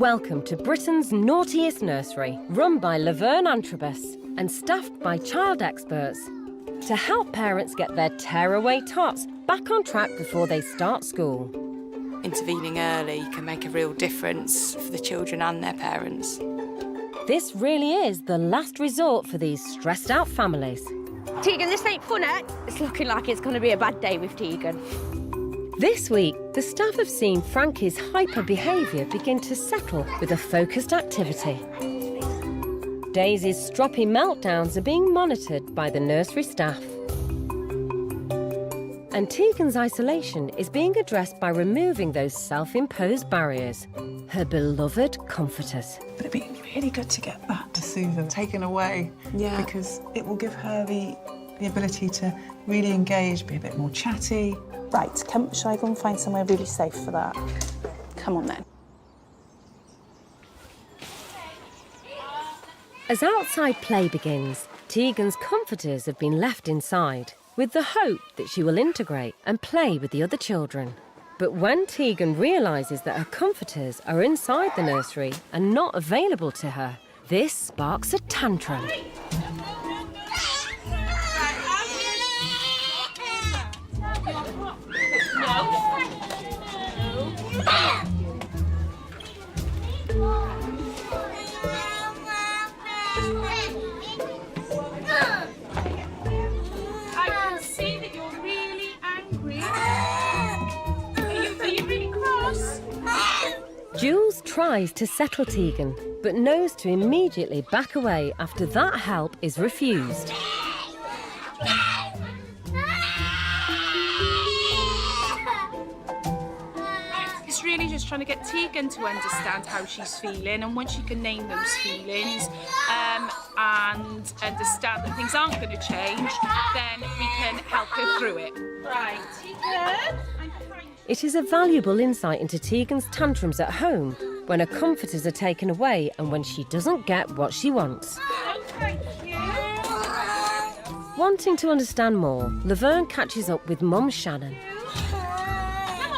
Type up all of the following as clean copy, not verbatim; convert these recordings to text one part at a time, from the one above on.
Welcome to Britain's naughtiest nursery, run by Laverne Antrobus and staffed by child experts to help parents get their tearaway tots back on track before they start school. Intervening early can make a real difference for the children and their parents. This really is the last resort for these stressed-out families. Tegan, this ain't funny. It's looking like it's going to be a bad day with Tegan. This week, the staff have seen Frankie's hyper behaviour begin to settle with a focused activity. Daisy's stroppy meltdowns are being monitored by the nursery staff. And Tegan's isolation is being addressed by removing those self-imposed barriers, her beloved comforters. But it'd be really good to get that to Susan taken away. Yeah. Because it will give her the ability to really engage, be a bit more chatty. Right, shall I go and find somewhere really safe for that? Come on then. As outside play begins, Tegan's comforters have been left inside, with the hope that she will integrate and play with the other children. But when Tegan realises that her comforters are inside the nursery and not available to her, this sparks a tantrum. Jules tries to settle Tegan, but knows to immediately back away after that help is refused. It's really just trying to get Tegan to understand how she's feeling, and once she can name those feelings and understand that things aren't going to change, then we can help her through it. Right, Tegan? It is a valuable insight into Tegan's tantrums at home when her comforters are taken away and when she doesn't get what she wants. Oh, thank you. Wanting to understand more, Laverne catches up with Mum Shannon.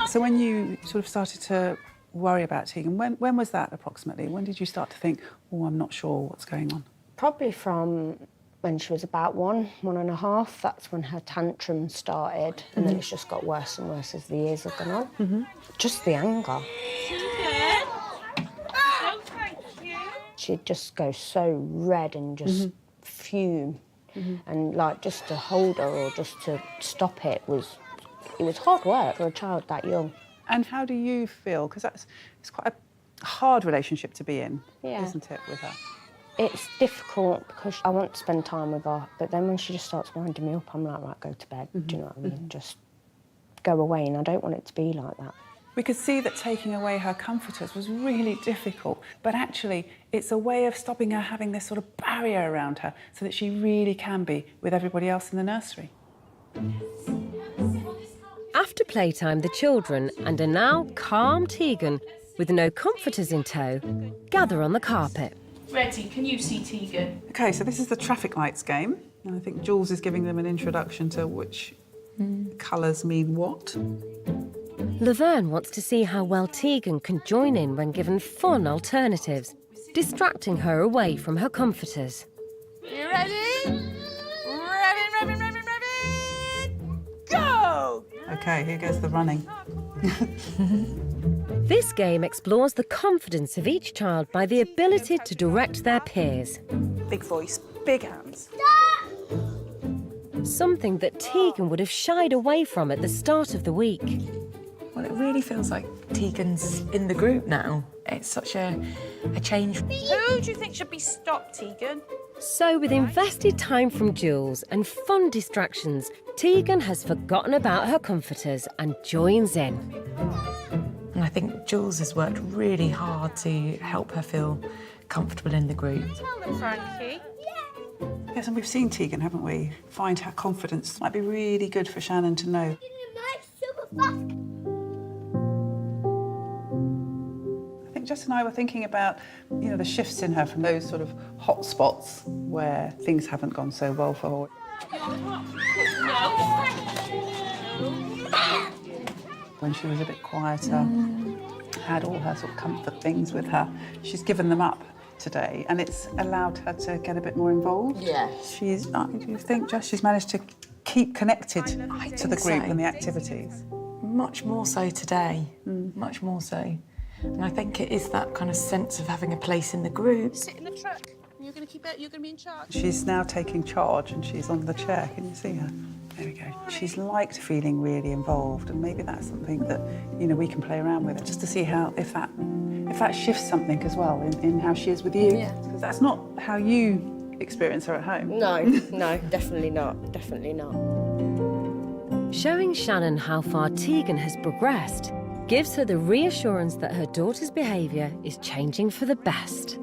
So when you sort of started to worry about Tegan, when was that approximately? When did you start to think, oh, I'm not sure what's going on? Probably from when she was about 1.5. That's when her tantrums started, and then it's just got worse and worse as the years have gone on. Just the anger. Oh, thank you. She'd just go so red and just fume, and like just to hold her or just to stop it was hard work for a child that young. And how do you feel? Because it's quite a hard relationship to be in, Yeah. isn't it, with her? It's difficult because I want to spend time with her, but then when she just starts winding me up, I'm like, right, go to bed. Do you know what I mean? Just go away, and I don't want it to be like that. We could see that taking away her comforters was really difficult, but actually it's a way of stopping her having this sort of barrier around her so that she really can be with everybody else in the nursery. After playtime, the children and a now calm Tegan, with no comforters in tow, gather on the carpet. Ready, can you see Tegan? OK, so this is the traffic lights game. And I think Jules is giving them an introduction to which colours mean what. Laverne wants to see how well Tegan can join in when given fun alternatives, distracting her away from her comforters. You ready? Ready, go! OK, here goes the running. This game explores the confidence of each child by the ability to direct their peers. Big voice, big hands. Something that Tegan would have shied away from at the start of the week. Well, it really feels like Tegan's in the group now. It's such a change. Who do you think should be stopped, Tegan? So with invested time from Jules and fun distractions, Tegan has forgotten about her comforters and joins in. And I think Jules has worked really hard to help her feel comfortable in the group. Tell them, Frankie. Yes, and we've seen Tegan, haven't we? Find her confidence. Might be really good for Shannon to know. I think Jess and I were thinking about, you know, the shifts in her from those sort of hot spots where things haven't gone so well for her. When she was a bit quieter, had all her sort of comfort things with her. She's given them up today, and it's allowed her to get a bit more involved. Yes. Do you think, Jess, she's managed to keep connected to the group so. and the activities? Much more so today, much more so. And I think it is that kind of sense of having a place in the group. Sit in the truck. You're going to keep it. You're going to be in charge. She's now taking charge, and she's on the chair. Can you see her? There we go. She's liked feeling really involved, and maybe that's something that, you know, we can play around with, just to see how if that shifts something as well in how she is with you. Yeah. Because that's not how you experience her at home. No, definitely not. Definitely not. Showing Shannon how far Tegan has progressed gives her the reassurance that her daughter's behaviour is changing for the best.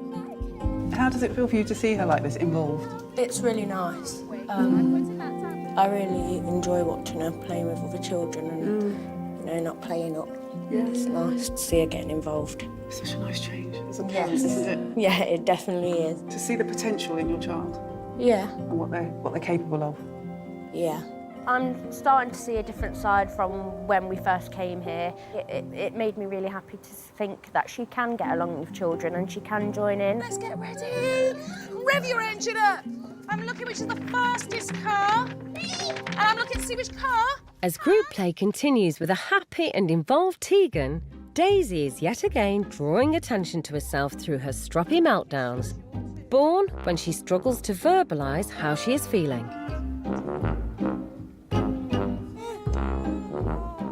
How does it feel for you to see her like this, involved? It's really nice. I really enjoy watching her playing with other children and, you know, not playing up. Yeah. It's nice to see her getting involved. It's such a nice change as a parent, isn't it? Yeah, it definitely is. To see the potential in your child Yeah. and what they're capable of. Yeah. I'm starting to see a different side from when we first came here. It made me really happy to think that she can get along with children and she can join in. Let's get ready. Rev your engine up. I'm looking which is the fastest car. And I'm looking to see which car. As group play continues with a happy and involved Tegan, Daisy is yet again drawing attention to herself through her stroppy meltdowns, born when she struggles to verbalise how she is feeling.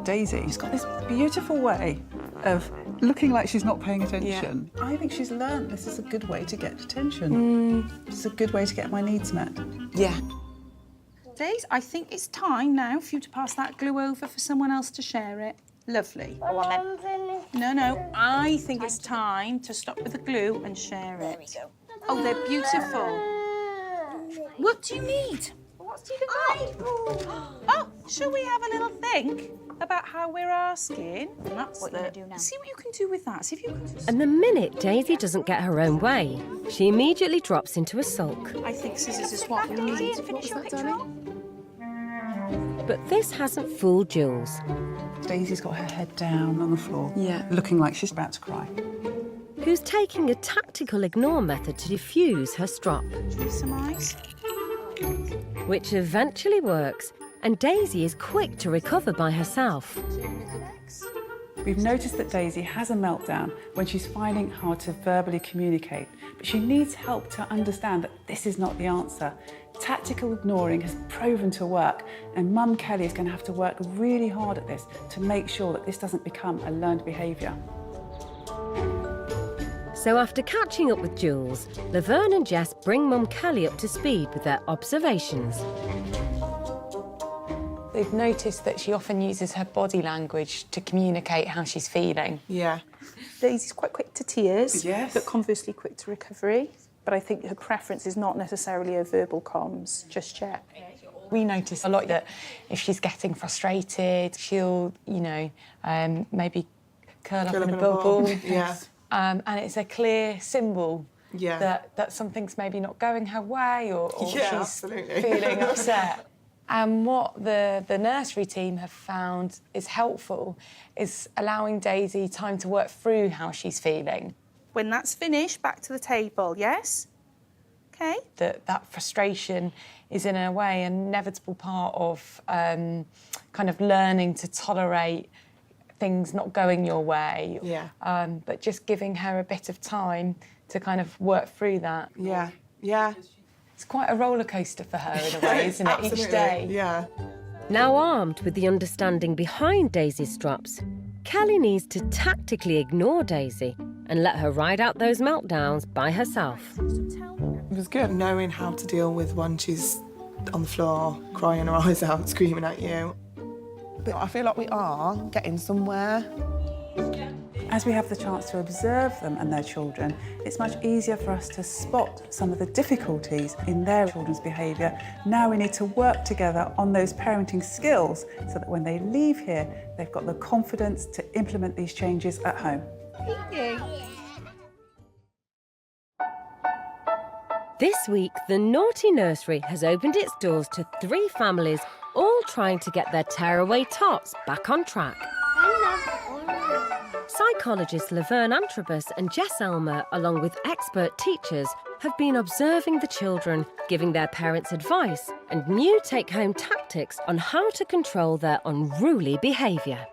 Daisy's got this beautiful way of looking like she's not paying attention. Yeah. I think she's learned this is a good way to get attention. It's a good way to get my needs met. Yeah. Daisy, I think it's time now for you to pass that glue over for someone else to share it. Lovely. Go on then. No, I think it's time to stop with the glue and share it. There we go. Oh, they're beautiful. What do you need? What's Tegan got? Oh, shall we have a little think about how we're asking? That's what you do now. See what you can do with that. See if you can. And the minute Daisy doesn't get her own way, she immediately drops into a sulk. I think scissors is what we need. What was that, darling? But this hasn't fooled Jules, Daisy's got her head down on the floor, looking like she's about to cry. who's taking a tactical ignore method to diffuse her strop, Some eyes. which eventually works, and Daisy is quick to recover by herself. We've noticed that Daisy has a meltdown when she's finding it hard to verbally communicate, but she needs help to understand that this is not the answer. Tactical ignoring has proven to work, and Mum Kelly is going to have to work really hard at this to make sure that this doesn't become a learned behaviour. So after catching up with Jules, Laverne and Jess bring Mum Kelly up to speed with their observations. They've noticed that she often uses her body language to communicate how she's feeling. Yeah. Daisy's quite quick to tears, Yes. but conversely quick to recovery. But I think her preference is not necessarily a verbal comms just yet. We notice a lot that if she's getting frustrated, she'll, maybe curl up in a bubble. Yeah. And it's a clear symbol Yeah. that something's maybe not going her way or Yeah, she's absolutely. feeling upset. And what the nursery team have found is helpful is allowing Daisy time to work through how she's feeling. When that's finished, back to the table, yes? OK. That frustration is in a way an inevitable part of kind of learning to tolerate things not going your way. Yeah. But just giving her a bit of time to kind of work through that. Yeah. Yeah. It's quite a roller coaster for her in a way, isn't it, each Absolutely. day? Yeah. Now armed with the understanding behind Daisy's strops, Kelly needs to tactically ignore Daisy and let her ride out those meltdowns by herself. It was good knowing how to deal with when she's on the floor, crying her eyes out, screaming at you. But I feel like we are getting somewhere. As we have the chance to observe them and their children, it's much easier for us to spot some of the difficulties in their children's behaviour. Now we need to work together on those parenting skills so that when they leave here, they've got the confidence to implement these changes at home. This week, the Naughty Nursery has opened its doors to 3 families, all trying to get their tearaway tots back on track. Psychologists Laverne Antrobus and Jess Elmer, along with expert teachers, have been observing the children, giving their parents advice and new take-home tactics on how to control their unruly behaviour.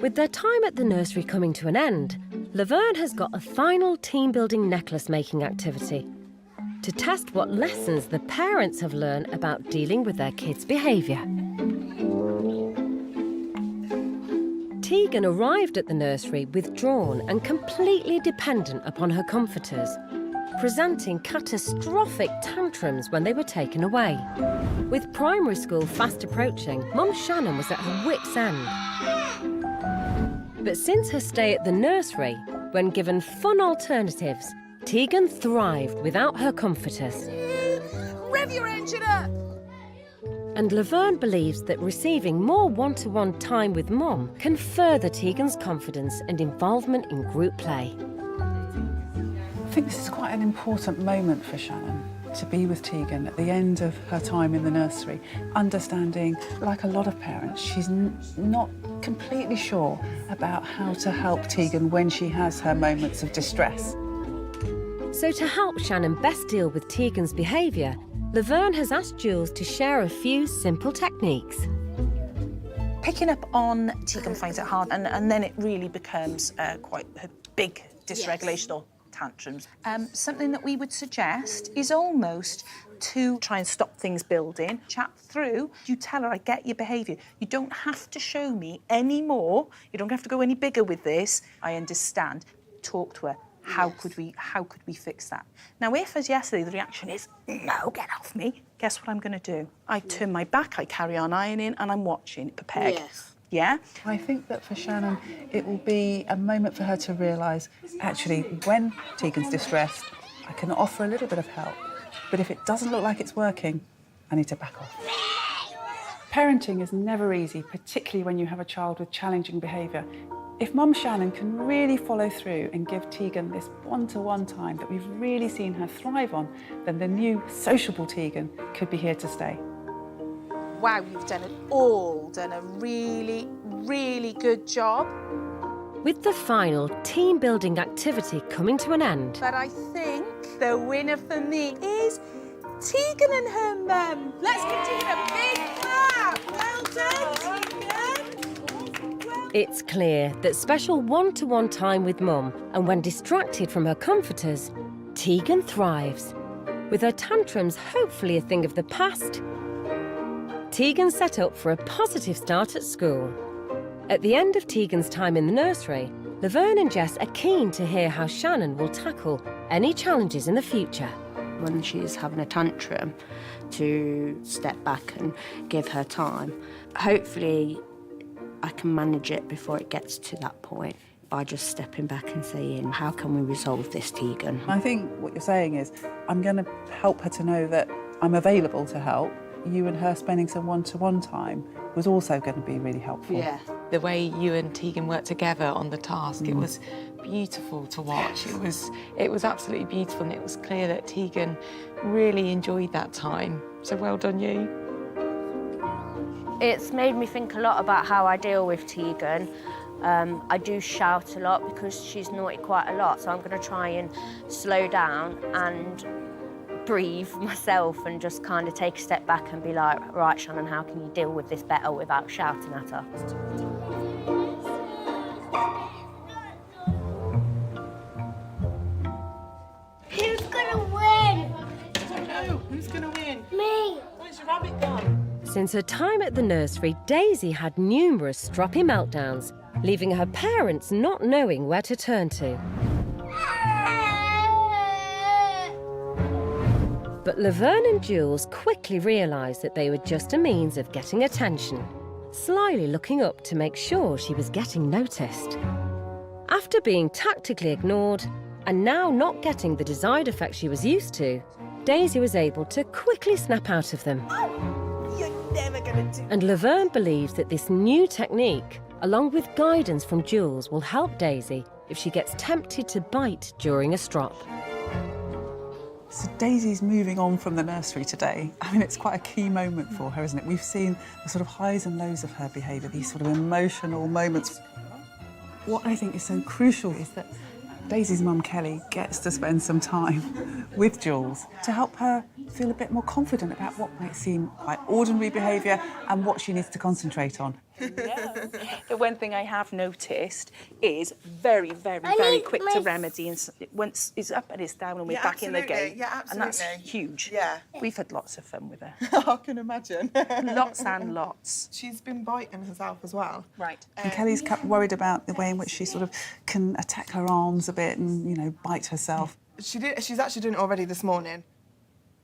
With their time at the nursery coming to an end, Laverne has got a final team-building necklace-making activity to test what lessons the parents have learned about dealing with their kids' behaviour. Tegan arrived at the nursery withdrawn and completely dependent upon her comforters, presenting catastrophic tantrums when they were taken away. With primary school fast approaching, Mum Shannon was at her wit's end. But since her stay at the nursery, when given fun alternatives, Tegan thrived without her comforters. Rev your engine up! And Laverne believes that receiving more one-to-one time with Mum can further Tegan's confidence and involvement in group play. I think this is quite an important moment for Shannon, to be with Tegan at the end of her time in the nursery, understanding, like a lot of parents, she's not completely sure about how to help Tegan when she has her moments of distress. So to help Shannon best deal with Tegan's behaviour, Laverne has asked Jules to share a few simple techniques. Picking up on Tegan finds it hard, and then it really becomes quite a big dysregulation or tantrums. Something that we would suggest is almost to try and stop things building, chat through. You tell her, I get your behaviour. You don't have to show me any more. You don't have to go any bigger with this. I understand. Talk to her. How could we fix that? Now, if, as yesterday, the reaction is, no, get off me, guess what I'm going to do? I turn my back, I carry on ironing, and I'm watching per peg. Yes. Yeah? I think that for Shannon, it will be a moment for her to realise, actually, when Tegan's distressed, I can offer a little bit of help. But if it doesn't look like it's working, I need to back off. Parenting is never easy, particularly when you have a child with challenging behaviour. If Mum Shannon can really follow through and give Tegan this one-to-one time that we've really seen her thrive on, then the new sociable Tegan could be here to stay. Wow, you've done a really, really good job. With the final team-building activity coming to an end, But I think the winner for me is Tegan and her mum. Let's give Tegan a big clap. Well done, Tegan. it's clear that special one-to-one time with Mum, and when distracted from her comforters, Tegan thrives. With her tantrums hopefully a thing of the past, Tegan set up for a positive start at school. At the end of Tegan's time in the nursery, Laverne and Jess are keen to hear how Shannon will tackle any challenges in the future. When she's having a tantrum, to step back and give her time. Hopefully, I can manage it before it gets to that point by just stepping back and saying, how can we resolve this, Tegan? I think what you're saying is, I'm going to help her to know that I'm available to help. You and her spending some one-to-one time was also going to be really helpful. Yeah. The way you and Tegan worked together on the task, it was beautiful to watch. It was absolutely beautiful, and it was clear that Tegan really enjoyed that time. So well done, you. It's made me think a lot about how I deal with Tegan. I do shout a lot because she's naughty quite a lot, so I'm going to try and slow down and breathe myself and just kind of take a step back and be like, right, Shannon, how can you deal with this better without shouting at her? Who's gonna win? I don't know. Who's going to win? Me. Where's your rabbit gone? Since her time at the nursery, Daisy had numerous stroppy meltdowns, leaving her parents not knowing where to turn to. But Laverne and Jules quickly realised that they were just a means of getting attention, slyly looking up to make sure she was getting noticed. After being tactically ignored, and now not getting the desired effect she was used to, Daisy was able to quickly snap out of them. You're never going to do. And Laverne believes that this new technique, along with guidance from Jules, will help Daisy if she gets tempted to bite during a strop. So Daisy's moving on from the nursery today. I mean, it's quite a key moment for her, isn't it? We've seen the sort of highs and lows of her behaviour, these sort of emotional moments. What I think is so crucial is that Daisy's mum, Kelly, gets to spend some time with Jules to help her feel a bit more confident about what might seem like ordinary behaviour and what she needs to concentrate on. The one thing I have noticed is very quick to remedy, and once it's up and it's down and we're back in the game. Yeah, absolutely. And that's huge. Yeah. We've had lots of fun with her. I can imagine. Lots and lots. She's been biting herself as well. Right. And Kelly's kept worried about the way in which she sort of can attack her arms a bit and, you know, bite herself. She's actually doing it already this morning.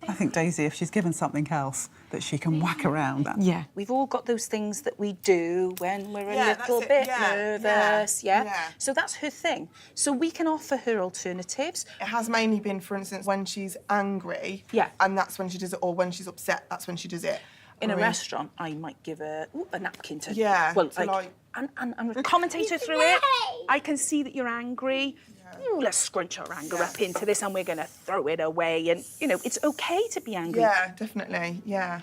I think Daisy, if she's given something else that she can whack around. Yeah. We've all got those things that we do when we're a Yeah, little that's it. bit Yeah, nervous, yeah, yeah? yeah. So that's her thing. So we can offer her alternatives. It has mainly been, for instance, when she's angry. Yeah. And that's when she does it, or when she's upset, that's when she does it. In a I mean, restaurant, I might give her a napkin to... Yeah, Well, to like... And commentate her through it. I can see that you're angry. Ooh, let's scrunch our anger up into this and we're going to throw it away. And, you know, it's OK to be angry. Yeah, definitely, yeah.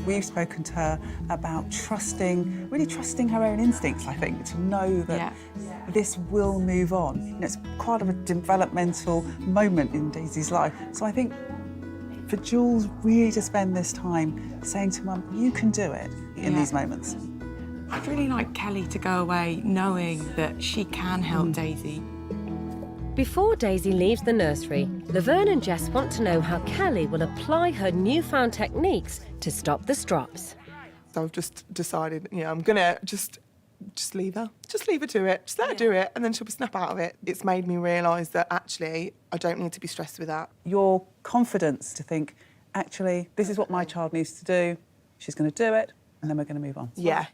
We've spoken to her about really trusting her own instincts, I think, to know that this will move on. You know, it's quite of a developmental moment in Daisy's life. So I think for Jules really to spend this time saying to Mum, you can do it in these moments. I'd really like Kelly to go away knowing that she can help Daisy. Before Daisy leaves the nursery, Laverne and Jess want to know how Kelly will apply her newfound techniques to stop the strops. So I've just decided, you know, I'm going to just leave her. Just leave her to it. Just let her do it, and then she'll snap out of it. It's made me realise that, actually, I don't need to be stressed with that. Your confidence to think, actually, this is what my child needs to do, she's going to do it, and then we're going to move on. Yeah.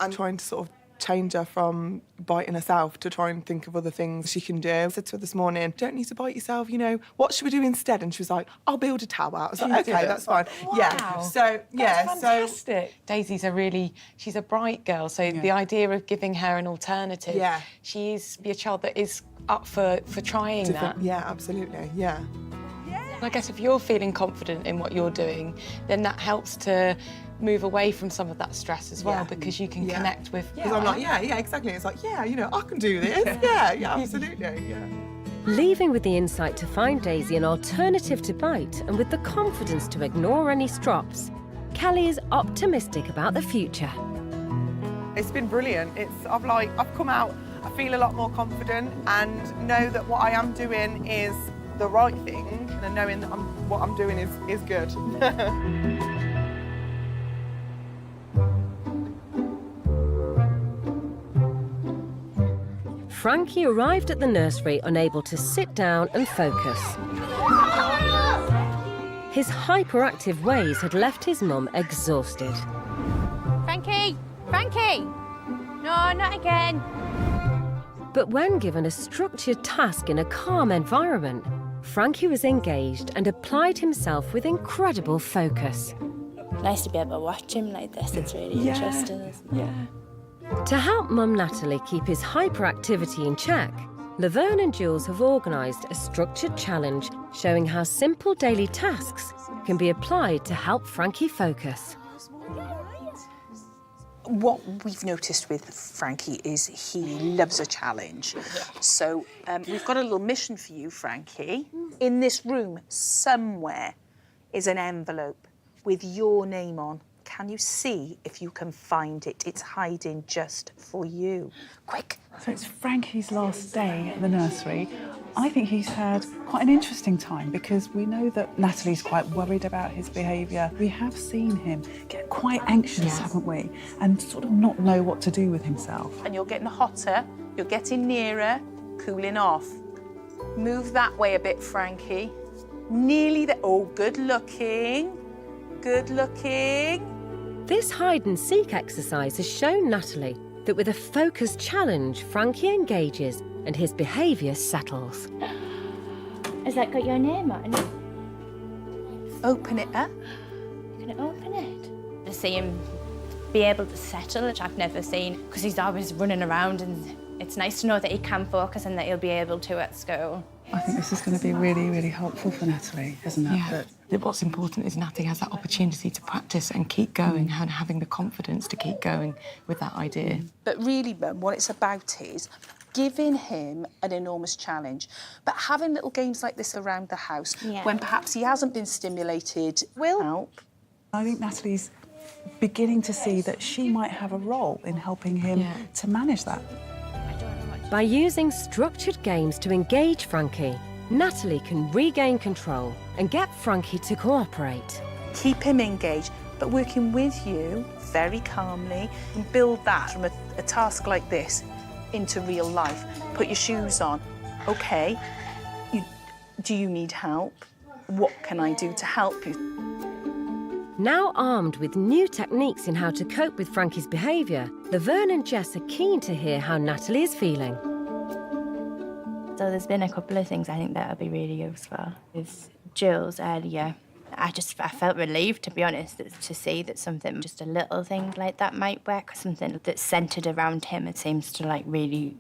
I'm trying to sort of change her from biting herself to try and think of other things she can do. I said to her this morning, don't need to bite yourself, you know, what should we do instead? And she was like, I'll build a tower. I was like, OK, that's fine. Wow. Yeah, so, yeah, That's fantastic. Daisy's she's a bright girl, so the idea of giving her an alternative, she's a child that is up for trying that. Yeah, absolutely, yeah. I guess if you're feeling confident in what you're doing, then that helps to move away from some of that stress as well, because you can connect with... Because I'm like, yeah, exactly. It's like, yeah, you know, I can do this. yeah, absolutely, yeah. Leaving with the insight to find Daisy an alternative to bite and with the confidence to ignore any strops, Kelly is optimistic about the future. It's been brilliant. I've come out, I feel a lot more confident and know that what I am doing is the right thing, and knowing that what I'm doing is good. Frankie arrived at the nursery unable to sit down and focus. His hyperactive ways had left his mum exhausted. Frankie! Frankie! No, not again. But when given a structured task in a calm environment, Frankie was engaged and applied himself with incredible focus. Nice to be able to watch him like this. It's really interesting, isn't it? To help Mum Natalie keep his hyperactivity in check, Laverne and Jules have organised a structured challenge showing how simple daily tasks can be applied to help Frankie focus. What we've noticed with Frankie is he loves a challenge. So we've got a little mission for you, Frankie. In this room, somewhere, is an envelope with your name on. Can you see if you can find it? It's hiding just for you. Quick. So it's Frankie's last day at the nursery. I think he's had quite an interesting time because we know that Natalie's quite worried about his behaviour. We have seen him get quite anxious, haven't we? And sort of not know what to do with himself. And you're getting hotter, you're getting nearer, cooling off. Move that way a bit, Frankie. Nearly there. Oh, good looking. Good looking. This hide-and-seek exercise has shown Natalie that with a focused challenge, Frankie engages and his behaviour settles. Has that got your name on it? Open it up. Can I open it? To see him be able to settle, which I've never seen, because he's always running around, and it's nice to know that he can focus and that he'll be able to at school. I think this is going to be really, really helpful for Natalie, isn't it? Yeah. What's important is Natalie has that opportunity to practice and keep going and having the confidence to keep going with that idea. But really, Mum, what it's about is giving him an enormous challenge, but having little games like this around the house when perhaps he hasn't been stimulated will help. I think Natalie's beginning to see that she might have a role in helping him to manage that. By using structured games to engage Frankie, Natalie can regain control and get Frankie to cooperate. Keep him engaged, but working with you very calmly and build that from a task like this into real life. Put your shoes on. OK, do you need help? What can I do to help you? Now armed with new techniques in how to cope with Frankie's behaviour, Laverne and Jess are keen to hear how Natalie is feeling. So there's been a couple of things I think that'll be really useful. With Jules earlier, I felt relieved, to be honest, to see that something, just a little thing like that might work, something that's centred around him. It seems to like really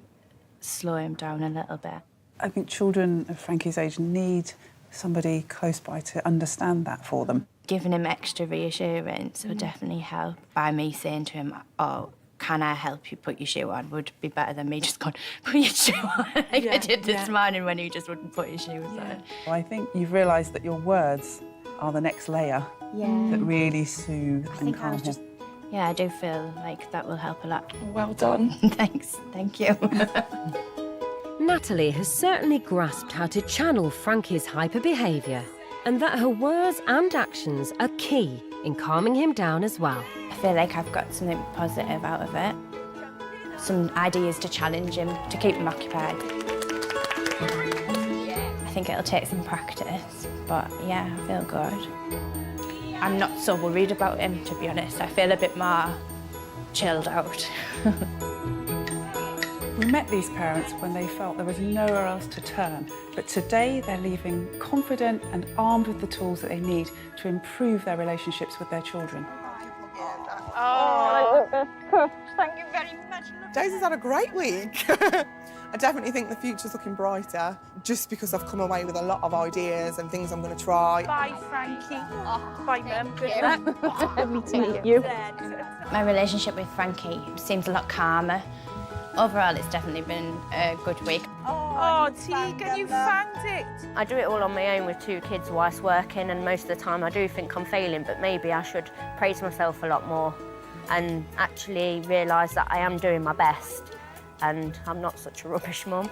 slow him down a little bit. I think children of Frankie's age need somebody close by to understand that for them. Giving him extra reassurance would definitely help. By me saying to him, oh, can I help you put your shoe on, would be better than me just going, put your shoe on, like I did this morning when he just wouldn't put his shoes on. I think you've realised that your words are the next layer that really soothe and calm him. Yeah, I do feel like that will help a lot. Well done. Thanks, thank you. Natalie has certainly grasped how to channel Frankie's hyper behaviour and that her words and actions are key in calming him down as well. I feel like I've got something positive out of it. Some ideas to challenge him, to keep him occupied. I think it'll take some practice, but yeah, I feel good. I'm not so worried about him, to be honest. I feel a bit more chilled out. We met these parents when they felt there was nowhere else to turn, but today they're leaving confident and armed with the tools that they need to improve their relationships with their children. Oh, thank you very much. Daisy's had a great week. I definitely think the future's looking brighter, just because I've come away with a lot of ideas and things I'm going to try. Bye, Frankie. Bye, Mum. Good luck. Me too. My relationship with Frankie seems a lot calmer. Overall, it's definitely been a good week. Oh, Tegan, you found it. I do it all on my own with 2 kids whilst working, and most of the time I do think I'm failing, but maybe I should praise myself a lot more and actually realise that I am doing my best and I'm not such a rubbish mum.